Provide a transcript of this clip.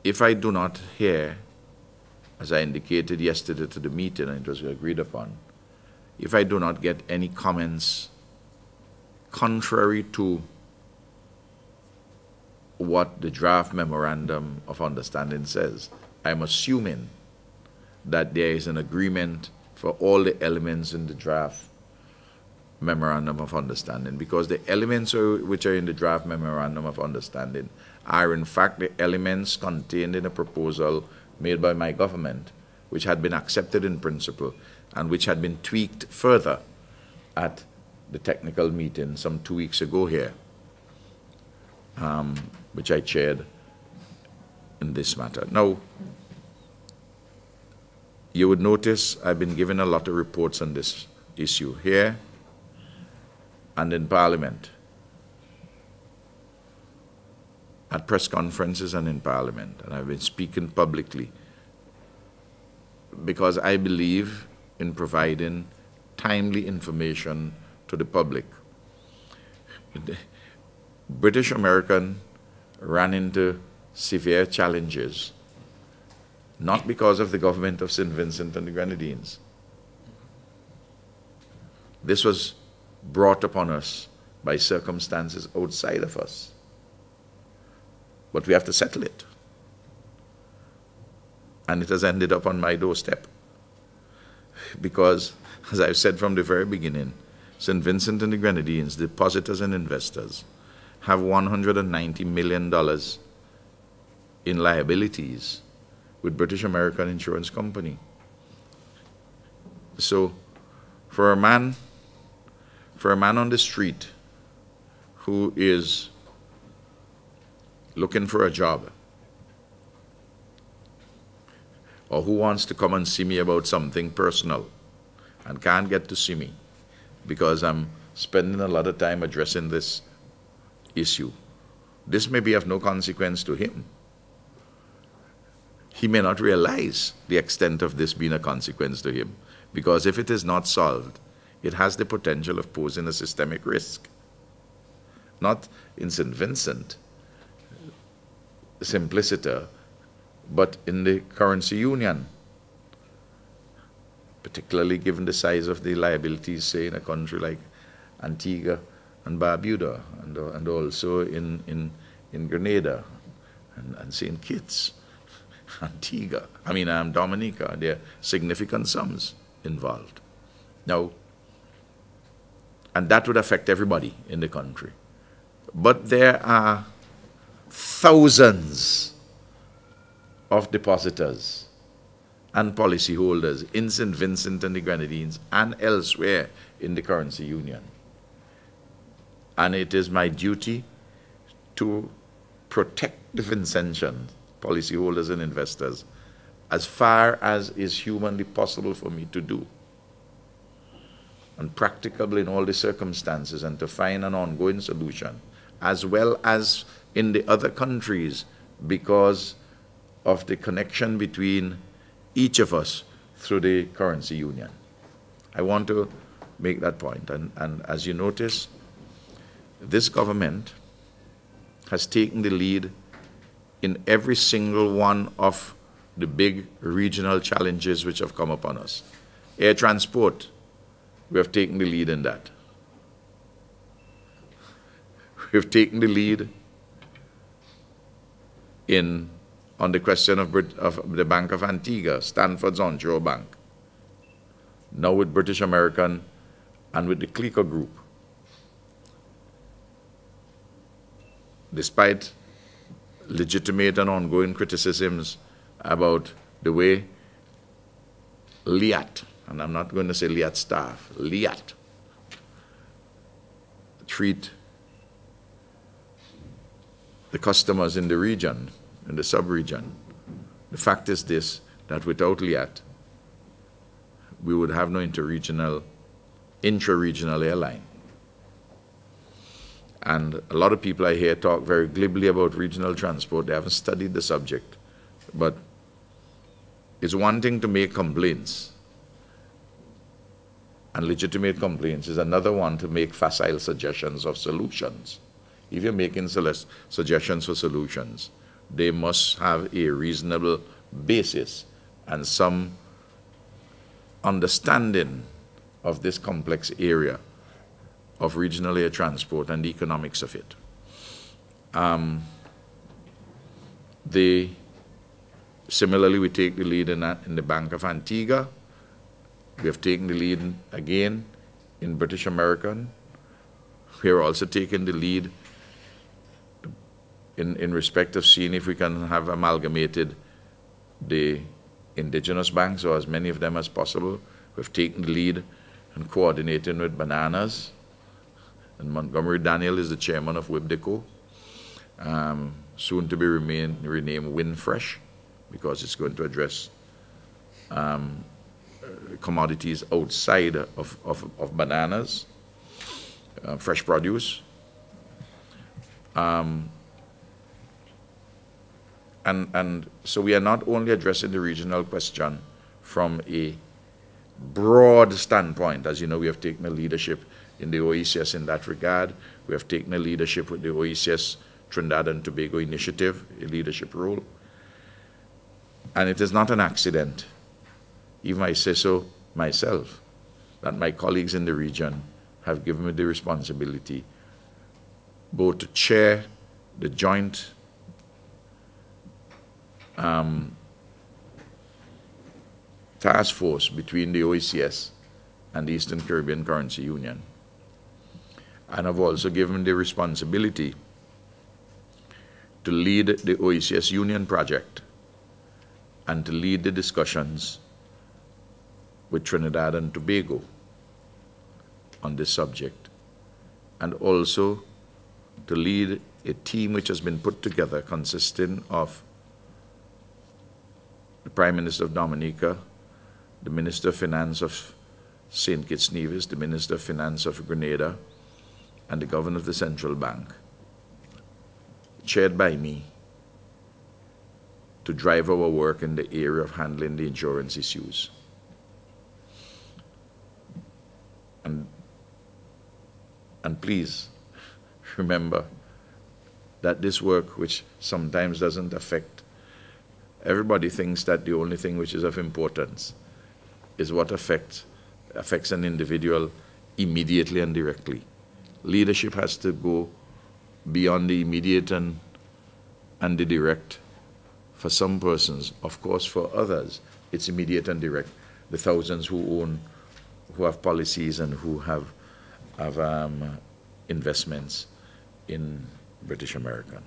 if I do not hear, as I indicated yesterday to the meeting, and it was agreed upon, if I do not get any comments contrary to what the draft memorandum of understanding says, I'm assuming that there is an agreement for all the elements in the draft memorandum of understanding, because the elements which are in the draft memorandum of understanding are in fact the elements contained in a proposal made by my government, which had been accepted in principle and which had been tweaked further at the technical meeting some 2 weeks ago here, which I chaired in this matter. Now, you would notice I've been given a lot of reports on this issue here and in Parliament, at press conferences and in Parliament, and I've been speaking publicly because I believe in providing timely information to the public. British American ran into severe challenges, not because of the government of St. Vincent and the Grenadines. This was brought upon us by circumstances outside of us. But we have to settle it. And it has ended up on my doorstep. Because, as I've said from the very beginning, St. Vincent and the Grenadines, depositors and investors, have $190 million in liabilities with British American Insurance Company. So, for a man on the street who is looking for a job, or who wants to come and see me about something personal and can't get to see me because I'm spending a lot of time addressing this issue, this may be of no consequence to him. He may not realize the extent of this being a consequence to him, because if it is not solved, it has the potential of posing a systemic risk. Not in St. Vincent, simpliciter, but in the currency union, particularly given the size of the liabilities, say, in a country like Antigua and Barbuda, and also in Grenada and St. Kitts, Antigua, Dominica. There are significant sums involved. Now, and that would affect everybody in the country. But there are thousands of depositors and policyholders in St. Vincent and the Grenadines and elsewhere in the currency union. And it is my duty to protect the Vincentians, policyholders and investors, as far as is humanly possible for me to do, and practicable in all the circumstances, and to find an ongoing solution, as well as in the other countries, because of the connection between each of us through the currency union. I want to make that point. And as you notice, this government has taken the lead in every single one of the big regional challenges which have come upon us. Air transport, we have taken the lead in that. We have taken the lead on the question of the Bank of Antigua, Stanford's onshore bank. Now with British American and with the Clicker Group. Despite legitimate and ongoing criticisms about the way LIAT, and I'm not going to say LIAT staff, LIAT, treat the customers in the region, in the sub-region. The fact is this, that without LIAT, we would have no intra-regional airline. And a lot of people I hear talk very glibly about regional transport. They haven't studied the subject. But it's one thing to make complaints, and legitimate complaints is another one to make facile suggestions of solutions. If you're making suggestions for solutions, they must have a reasonable basis and some understanding of this complex area of regional air transport and the economics of it. Similarly, we take the lead in the Bank of Antigua. We have taken the lead again in British American. We are also taking the lead in respect of seeing if we can have amalgamated the indigenous banks, or as many of them as possible. We've taken the lead in coordinating with Bananas. And Montgomery Daniel is the chairman of WIBDECO, soon to be renamed WinFresh, because it's going to address commodities outside of bananas, fresh produce. And so we are not only addressing the regional question from a broad standpoint. As you know, we have taken a leadership in the OECS in that regard. We have taken a leadership with the OECS Trinidad and Tobago Initiative, a leadership role. And it is not an accident, even I say so myself, that my colleagues in the region have given me the responsibility both to chair the joint task force between the OECS and the Eastern Caribbean Currency Union. And I've also given the responsibility to lead the OECS Union project and to lead the discussions with Trinidad and Tobago on this subject, and also to lead a team which has been put together consisting of the Prime Minister of Dominica, the Minister of Finance of St. Kitts Nevis, the Minister of Finance of Grenada, and the Governor of the Central Bank, chaired by me, to drive our work in the area of handling the insurance issues. And please remember that this work, which sometimes doesn't affect, everybody thinks that the only thing which is of importance is what affects an individual immediately and directly. Leadership has to go beyond the immediate and the direct. For some persons, of course, for others, it's immediate and direct. The thousands who have policies and who have investments in British American.